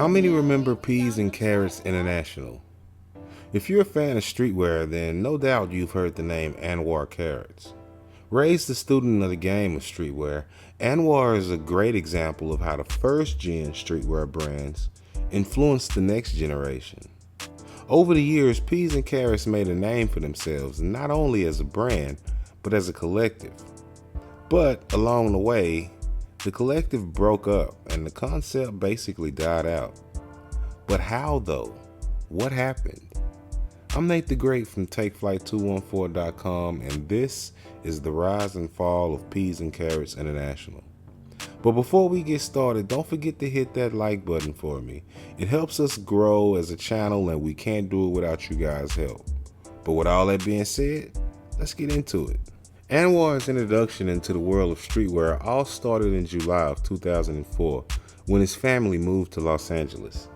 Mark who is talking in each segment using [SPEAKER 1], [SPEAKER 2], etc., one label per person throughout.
[SPEAKER 1] How many remember Peas and Carrots International? If you're a fan of streetwear, then no doubt you've heard the name Anwar Carrots. Raised a student of the game of streetwear, Anwar is a great example of how the first gen streetwear brands influenced the next generation. Over the years, Peas and Carrots made a name for themselves, not only as a brand, but as a collective. But along the way, the collective broke up and the concept basically died out. But how though? What happened? I'm Nate the Great from TakeFlight214.com, and this is the rise and fall of Peas and Carrots International. But before we get started, don't forget to hit that like button for me. It helps us grow as a channel, and we can't do it without you guys' help. But with all that being said, let's get into it. Anwar's introduction into the world of streetwear all started in July of 2004 when his family moved to Los Angeles.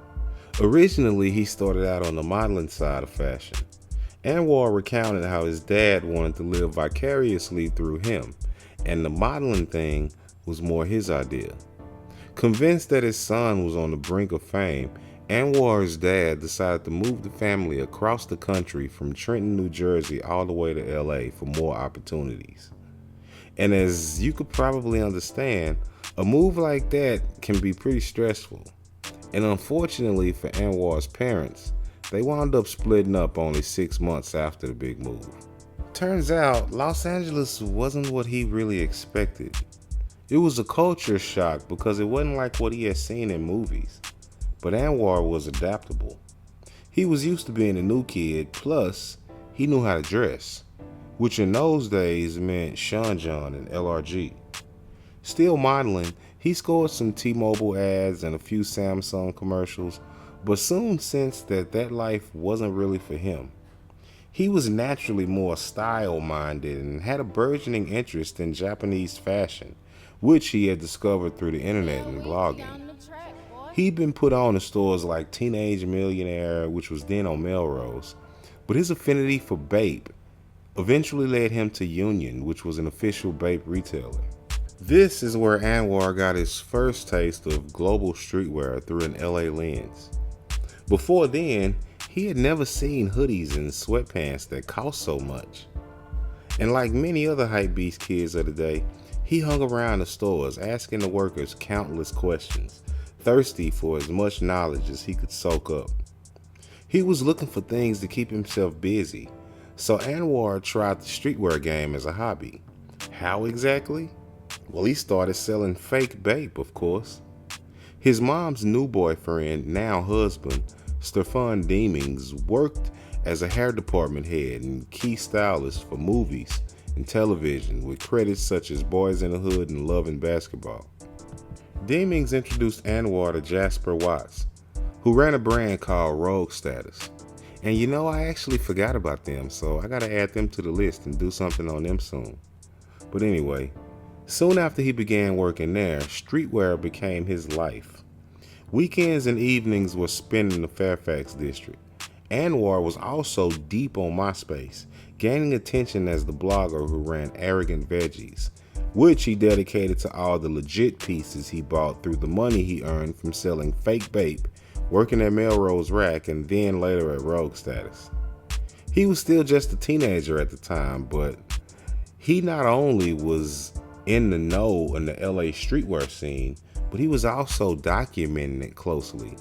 [SPEAKER 1] Originally, he started out on the modeling side of fashion. Anwar recounted how his dad wanted to live vicariously through him, and the modeling thing was more his idea. Convinced that his son was on the brink of fame, Anwar's dad decided to move the family across the country from Trenton, New Jersey all the way to LA for more opportunities. And as you could probably understand, a move like that can be pretty stressful. And unfortunately for Anwar's parents, they wound up splitting up only 6 months after the big move. Turns out, Los Angeles wasn't what he really expected. It was a culture shock because it wasn't like what he had seen in movies. But Anwar was adaptable. He was used to being a new kid, plus he knew how to dress, which in those days meant Sean John and LRG. Still modeling, he scored some T-Mobile ads and a few Samsung commercials, but soon sensed that life wasn't really for him. He was naturally more style-minded and had a burgeoning interest in Japanese fashion, which he had discovered through the internet and blogging. He'd been put on in stores like Billionaire, which was then on Melrose, but his affinity for Bape eventually led him to Union, which was an official Bape retailer. This is where Anwar got his first taste of global streetwear through an LA lens. Before then, he had never seen hoodies and sweatpants that cost so much. And like many other hypebeast kids of the day, he hung around the stores asking the workers countless questions, thirsty for as much knowledge as he could soak up. He was looking for things to keep himself busy, so Anwar tried the streetwear game as a hobby. How exactly? Well, he started selling fake Bape, of course. His mom's new boyfriend, now husband, Stefan Deemings, worked as a hair department head and key stylist for movies and television, with credits such as Boys in the Hood and Love and Basketball. Deemings introduced Anwar to Jasper Watts, who ran a brand called Rogue Status. And you know, I actually forgot about them, so I gotta add them to the list and do something on them soon. But anyway, soon after he began working there, streetwear became his life. Weekends and evenings were spent in the Fairfax district. Anwar was also deep on MySpace, gaining attention as the blogger who ran Arrogant Veggies, which he dedicated to all the legit pieces he bought through the money he earned from selling fake Bape, working at Melrose Rack, and then later at Rogue Status. He was still just a teenager at the time, but he not only was in the know in the LA streetwear scene, but he was also documenting it closely.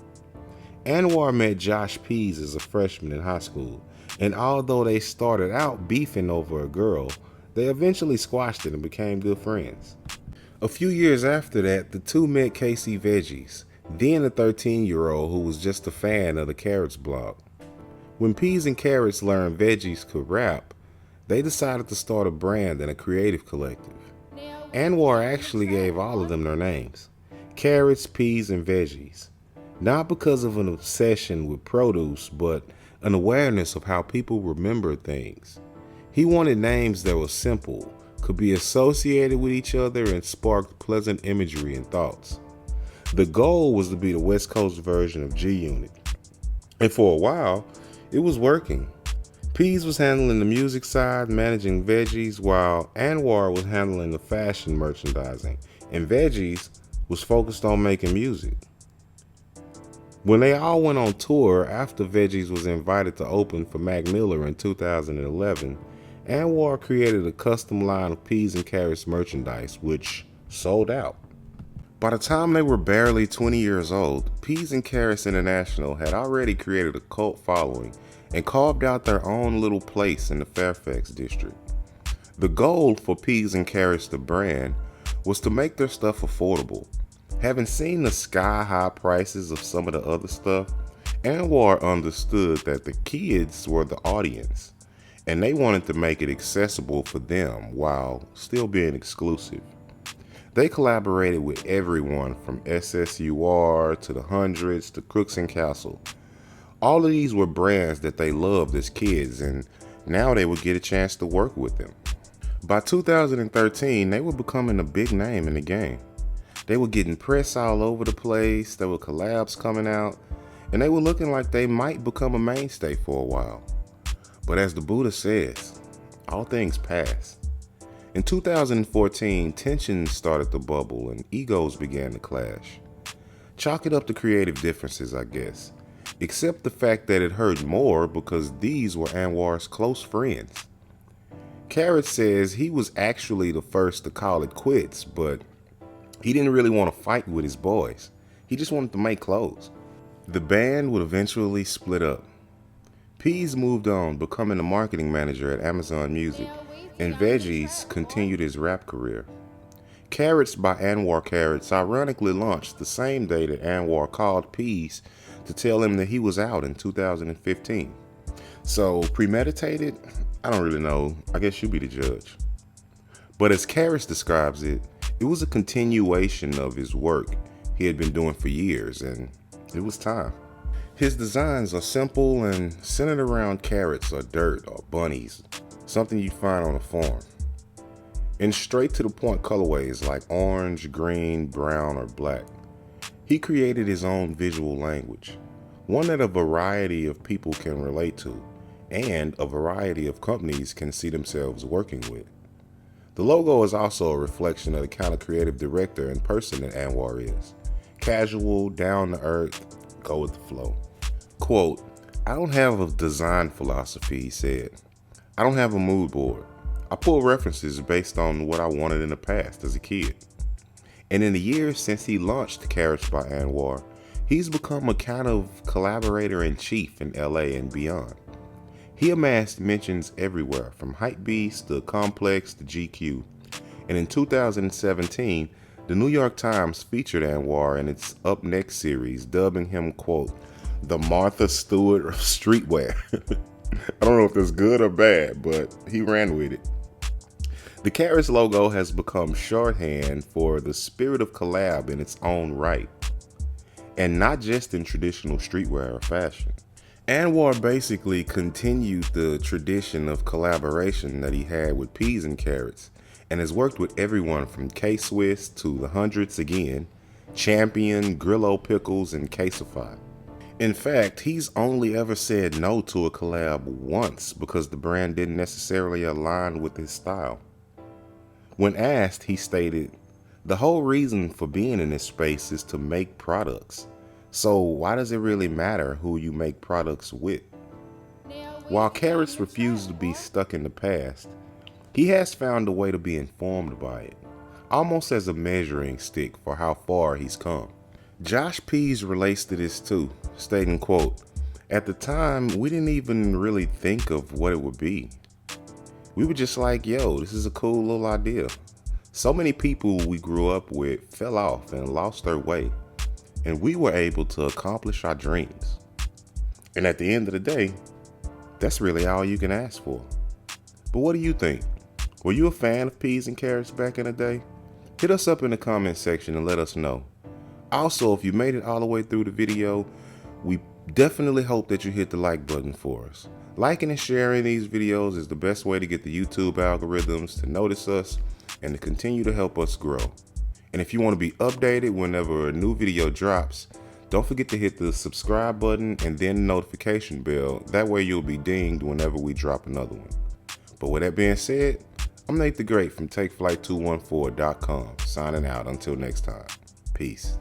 [SPEAKER 1] Anwar met Josh Pease as a freshman in high school, and although they started out beefing over a girl, they eventually squashed it and became good friends. A few years after that, the two met Casey Veggies, then a 13-year-old who was just a fan of the Carrots blog. When Peas and Carrots learned Veggies could rap, they decided to start a brand and a creative collective. Anwar actually gave all of them their names: Carrots, Peas, and Veggies. Not because of an obsession with produce, but an awareness of how people remember things. He wanted names that were simple, could be associated with each other, and sparked pleasant imagery and thoughts. The goal was to be the West Coast version of G-Unit. And for a while, it was working. Peas was handling the music side, managing Veggies, while Anwar was handling the fashion merchandising, and Veggies was focused on making music. When they all went on tour after Veggies was invited to open for Mac Miller in 2011, Anwar created a custom line of peas and carrots merchandise, which sold out. By the time they were barely 20 years old, Peas and Carrots International had already created a cult following and carved out their own little place in the Fairfax district. The goal for Peas and Carrots, the brand, was to make their stuff affordable. Having seen the sky-high prices of some of the other stuff, Anwar understood that the kids were the audience, and they wanted to make it accessible for them while still being exclusive. They collaborated with everyone from SSUR to the Hundreds to Crooks and Castle. All of these were brands that they loved as kids, and now they would get a chance to work with them. By 2013, they were becoming a big name in the game. They were getting press all over the place, there were collabs coming out, and they were looking like they might become a mainstay for a while. But as the Buddha says, all things pass. In 2014, tensions started to bubble and egos began to clash. Chalk it up to creative differences, I guess, except the fact that it hurt more because these were Anwar's close friends. Carrot says he was actually the first to call it quits, but he didn't really want to fight with his boys. He just wanted to make clothes. The band would eventually split up. Peas moved on, becoming a marketing manager at Amazon Music, and Veggies continued his rap career. Carrots by Anwar Carrots ironically launched the same day that Anwar called Peas to tell him that he was out in 2015. So, premeditated? I don't really know. I guess you be the judge. But as Carrots describes it, it was a continuation of his work he had been doing for years, and it was time. His designs are simple and centered around carrots or dirt or bunnies, something you'd find on a farm. In straight to the point colorways like orange, green, brown, or black. He created his own visual language, one that a variety of people can relate to, and a variety of companies can see themselves working with. The logo is also a reflection of the kind of creative director and person that Anwar is. Casual, down to earth, go with the flow. Quote, "I don't have a design philosophy," he said. "I don't have a mood board. I pull references based on what I wanted in the past as a kid." And in the years since he launched Carrots by Anwar, he's become a kind of collaborator-in-chief in LA and beyond. He amassed mentions everywhere, from Hypebeast to Complex to GQ. And in 2017, the New York Times featured Anwar in its Up Next series, dubbing him, quote, "the Martha Stewart of streetwear." I don't know if that's good or bad, but he ran with it. The Carrots logo has become shorthand for the spirit of collab in its own right, and not just in traditional streetwear or fashion. Anwar basically continued the tradition of collaboration that he had with Peas and Carrots, and has worked with everyone from K-Swiss to the Hundreds again, Champion, Grillo Pickles, and Caseify. In fact, he's only ever said no to a collab once because the brand didn't necessarily align with his style. When asked, he stated, "The whole reason for being in this space is to make products. So why does it really matter who you make products with?" While Carrots refused to be stuck in the past, he has found a way to be informed by it, almost as a measuring stick for how far he's come. Josh Pease relates to this too, stating, quote, "At the time, we didn't even really think of what it would be. We were just like, yo, this is a cool little idea. So many people we grew up with fell off and lost their way, and we were able to accomplish our dreams. And at the end of the day, that's really all you can ask for." But what do you think? Were you a fan of Peas and Carrots back in the day? Hit us up in the comment section and let us know. Also, if you made it all the way through the video, we definitely hope that you hit the like button for us. Liking and sharing these videos is the best way to get the YouTube algorithms to notice us and to continue to help us grow. And if you want to be updated whenever a new video drops, don't forget to hit the subscribe button and then the notification bell. That way you'll be dinged whenever we drop another one. But with that being said, I'm Nate the Great from TakeFlight214.com, signing out until next time. Peace.